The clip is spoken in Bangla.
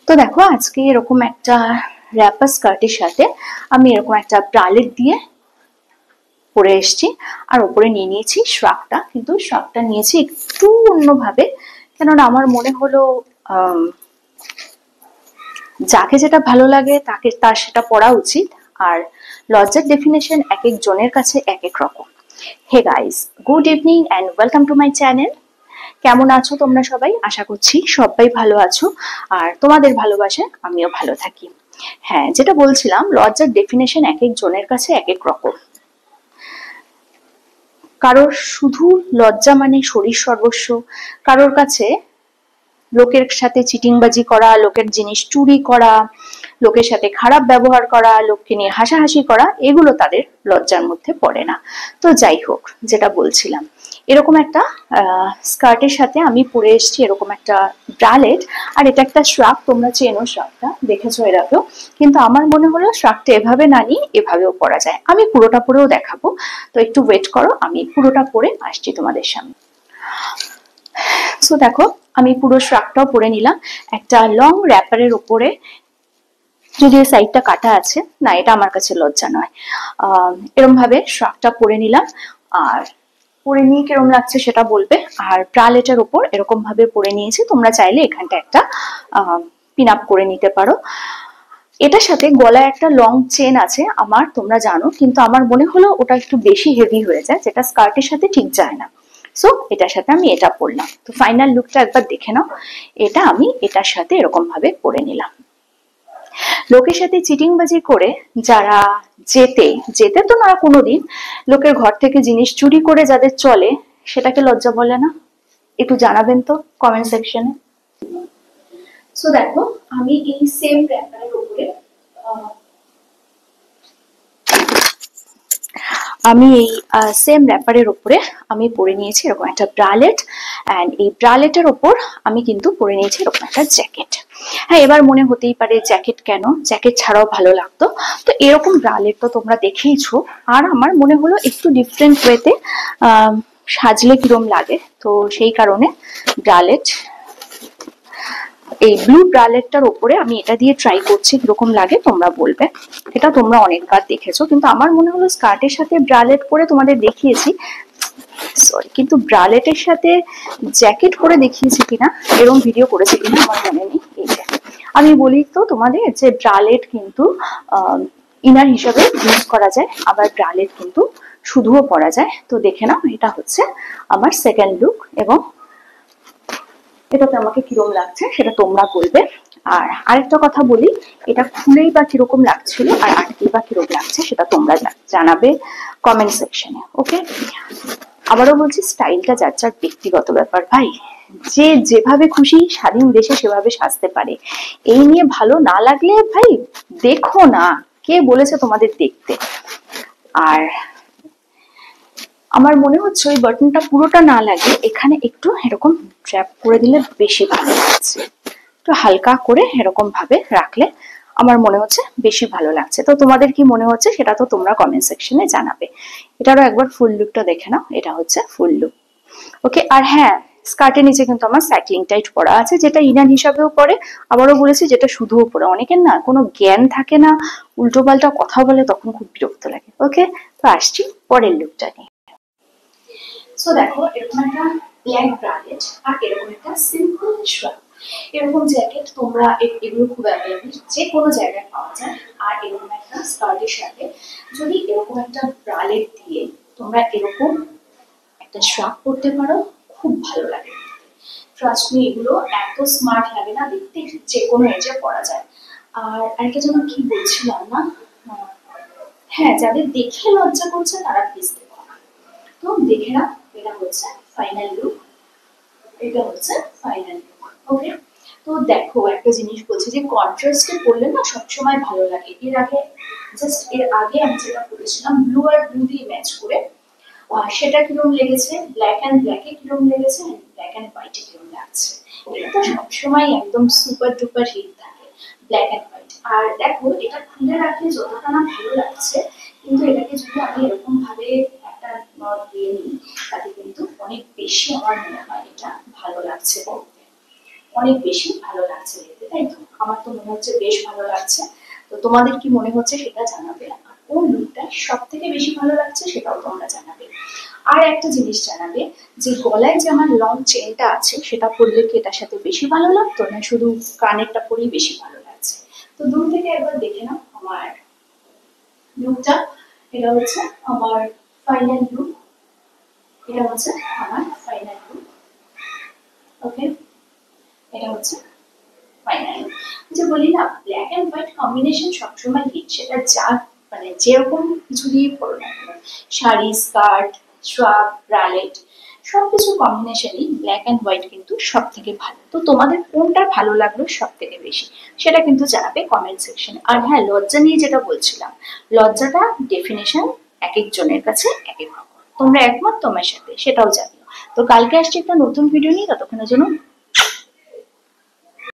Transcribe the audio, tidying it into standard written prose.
তো দেখো আজকে এরকম একটা র্যাপার স্কার্টের সাথে আমি এরকম একটা ব্রালেট দিয়ে পরে এসেছি। আর ওপরে নিয়ে নিয়েছি শ্রাগটা, কিন্তু শ্রাগটা নিয়েছি একটু অন্যভাবে, কেননা আমার মনে হলো যাকে যেটা ভালো লাগে তাকে তার সেটা পড়া উচিত। আর লজ্জার ডেফিনেশন এক এক জনের কাছে এক এক রকম। Hey guys, good evening and welcome to my channel. কেমন আছো তোমরা সবাই? আশা করছি সবাই ভালো আছো, আর তোমাদের ভালোবাসায় আমিও ভালো থাকি। হ্যাঁ, যেটা বলছিলাম, লজ্জার ডেফিনেশন এক এক জনের কাছে এক এক রকম। কারোর শুধু লজ্জা মানে শরীর সর্বস্ব, কারোর কাছে লোকের সাথে চিটিংবাজি করা, লোকের জিনিস চুরি করা, লোকের সাথে খারাপ ব্যবহার করা, লোককে নিয়ে হাসাহাসি করা, এগুলো তাদের লজ্জার মধ্যে পড়ে না। তো যাই হোক, যেটা বলছিলাম, এরকম একটা স্কার্টের সাথে আমি পরে এসেছি এরকম একটা ব্রালেট। আর এটা একটা শ্রাগ, তোমরা চেনো শ্রাগটা, দেখেছো এর আগেও। কিন্তু আমার মনে হলো শ্রাগটা এভাবে না নিয়ে এভাবেও পরা যায়। আমি পুরোটা পরেও দেখাবো, তো একটু ওয়েট করো, আমি পুরোটা পরে আসছি তোমাদের সামনে। সো দেখো, আমি পুরো শ্রাগটাও পরে নিলাম একটা লং র্যাপারের উপরে। যদি সাইডটা কাটা আছে, না এটা আমার কাছে লজ্জা নয়। এরকম ভাবে শ্রাগটা পরে নিলাম, আর পরে নিয়ে কিরম লাগছে সেটা বলবে। আর ব্রালেটের উপর এরকম ভাবে পরে নিয়েছি, তোমরা চাইলে এখানটা একটা পিন আপ করে নিতে পারো। এটার সাথে গলায় একটা লং চেন আছে আমার, তোমরা জানো, কিন্তু আমার মনে হলো ওটা একটু বেশি হেভি হয়ে যায়, যেটা স্কার্টের সাথে ঠিক যায় না। সো এটার সাথে আমি এটা পরলাম। তো ফাইনাল লুকটা একবার দেখে নাও। এটা আমি এটার সাথে এরকম ভাবে পরে নিলাম। লোকের সাথে চিটিংবাজি করে যারা যেতে যেতে তো না কোনোদিন, লোকের ঘর থেকে জিনিস চুরি করে যাদের চলে, সেটাকে লজ্জা বলে না? একটু জানাবেন তো কমেন্ট সেকশনে। সো দেখো, আমি এই সেম র্যাপারের উপরে আমি পরে নিয়েছি এরকম একটা ব্রালেট, অ্যান্ড এই ব্রালেটের ওপর আমি কিন্তু পরে নিয়েছি এরকম একটা জ্যাকেট। হ্যাঁ, এবার মনে হতেই পারে জ্যাকেট কেন, জ্যাকেট ছাড়াও ভালো লাগতো। তো এরকম ব্রালেট তো তোমরা দেখেইছো, আর আমার মনে হলো একটু ডিফারেন্ট ওয়েতে সাজলে কিরম লাগে, তো সেই কারণে ব্রালেট, এই ব্লু ব্রালেটটার ওপরে আমি এটা দিয়ে ট্রাই করছি কিরকম লাগে, তোমরা বলবে। এটা তোমরা অনেকবার দেখেছো, কিন্তু আমার মনে হলো স্কার্টের সাথে ব্রালেট পরে তোমাদের দেখিয়েছি, সরি, কিন্তু ব্রালেটের সাথে জ্যাকেট পরে দেখিয়েছি কিনা, এরকম ভিডিও করেছি কিনা আমার মনে নেই। এই যে আমি বলি তো তোমাদের যে ব্রালেট কিন্তু ইনার হিসাবে ইউজ করা যায়, আবার ব্রালেট কিন্তু শুধুও পরা যায়। তো দেখে নাও, এটা হচ্ছে আমার সেকেন্ড লুক, এবং এটাতে আমাকে কিরকম লাগছে সেটা তোমরা বলবে। আর আরেকটা কথা বলি, এটা খুলেই বা কিরকম লাগছিল আর আটকেই বা কিরকম লাগছে সেটা তোমরা জানাবে কমেন্ট সেকশনে। ওকে, আবারও বলছি, স্টাইলটা যার যার ব্যক্তিগত ব্যাপার ভাই। যে যেভাবে খুশি স্বাধীন দেশে সেভাবে সাজতে পারে। এই নিয়ে ভালো না লাগলে ভাই দেখো না, কে বলেছে তোমাদের দেখতে। আর আমার মনে হচ্ছে ওই বাটনটা পুরোটা না লাগে, এখানে একটু এরকম ট্র্যাপ করে দিলে বেশি ভালো লাগছে। একটু হালকা করে এরকম ভাবে রাখলে আমার মনে হচ্ছে বেশি ভালো লাগছে। তো তোমাদের কি মনে হচ্ছে সেটা তো তোমরা কমেন্ট সেকশনে জানাবে। এটারও একবার ফুল লুকটা দেখে নাও, এটা হচ্ছে ফুল লুক। ওকে, আর হ্যাঁ, স্কার্টের নিচে কিন্তু আমার সাইক্লিং টাইট পরা আছে, যেটা ইনার হিসাবেও পরে, আবারও বলেছি যেটা শুধুও পরে। অনেকের না কোনো জ্ঞান থাকে না, উল্টো পাল্টা কথা বলে, তখন খুব বিরক্ত লাগে। ওকে, তো আসছি পরের লুকটা নিয়ে। সো দেখো, এরকম একটা ব্ল্যাক ব্রালেট আর এরকম একটা সিম্পল শ্রাগ। এরকম জ্যাকেট তোমরা, এগুলো খুব অ্যাভেলেবল, যে কোনো জায়গায় পাওয়া যায়। আর এরকম একটা স্কার্টের সাথে যদি এরকম একটা ব্রালেট দিয়ে তোমরা এরকম একটা শ্রাগ করতে পারো, খুব ভালো লাগে। ট্রাস্ট মি, এগুলো এত স্মার্ট লাগে না দেখতে, যে কোনো এজে পরা যায়। আর আরেকটা যেন কি বলছিলাম না, হ্যাঁ, যাদের দেখে লজ্জা করছে তারা প্লিজ দেখো না। তো দেখে নাও, এটা হচ্ছে ফাইনাল লুক, এটা হচ্ছে ফাইনাল লুক। ওকে, তো দেখো একটা জিনিস বলছি, যে কন্ট্রাস্টে পরলে না সবসময় ভালো লাগে। এর আগে আমি যেটা বলেছিলাম ব্লু আর ব্লু দিয়ে ম্যাচ করে, সেটা কিরকম লেগেছে, ব্ল্যাক অ্যান্ড ব্ল্যাকে কিরকম লেগেছে, ব্ল্যাক অ্যান্ড হোয়াইটে কিরকম লাগছে। এটা তো সবসময় একদম সুপার ডুপার হিট থাকে, ব্ল্যাক অ্যান্ড হোয়াইট। আর দেখো, এটা খুলে রাখলে যতটা না ভালো লাগছে, কিন্তু এটাকে যদি আমি এরকম ভাবে একটা নট দিয়ে নিই, তাতে কিন্তু অনেক বেশি আমার মনে হয় এটা ভালো লাগছে বলতে। অনেক বেশি ভালো লাগছে দেখতে, তাই তো? আমার তো মনে হচ্ছে বেশ ভালো লাগছে। তো তোমাদের কি মনে হচ্ছে সেটা জানাবে, আর কোন লুকটা সব থেকে বেশি ভালো লাগছে সেটাও তোমরা জানাবে। আর একটা জিনিস জানাবে, যে গলায় যে আমার লং চেনটা আছে সেটা পরলে কি এটার সাথে বেশি ভালো লাগতো, না শুধু কানেরটা পরেই বেশি ভালো লাগছে? তো দূর থেকে একবার দেখে নাও আমার লুকটা। এটা হচ্ছে আমার ফাইনাল লুক, এটা হচ্ছে আমার ফাইনাল লুক। ওকে, এটা হচ্ছে ফাইনাল। যে বলি না, ব্ল্যাক এন্ড হোয়াইট কম্বিনেশন সবসময় হিট, সেটা যা মানে যেরকম কিছু দিয়ে পড়ো না কেন, শাড়ি, স্কার্ট, স্ট্রাপ, ব্রালেট, সবকিছু কম্বিনেশনই ব্ল্যাক এন্ড হোয়াইট কিন্তু সব থেকে ভালো। তো তোমাদের কোনটা ভালো লাগলো সব থেকে বেশি সেটা কিন্তু জানাবে কমেন্ট সেকশনে। আর হ্যাঁ, লজ্জা নিয়ে যেটা বলছিলাম, লজ্জাটা ডেফিনেশন এক একজনের কাছে এক এক রকম। তোমরা একমত তোমার সাথে, সেটাও জানিও। তো কালকে আসছে একটা নতুন ভিডিও নিয়ে, ততক্ষণের জন্য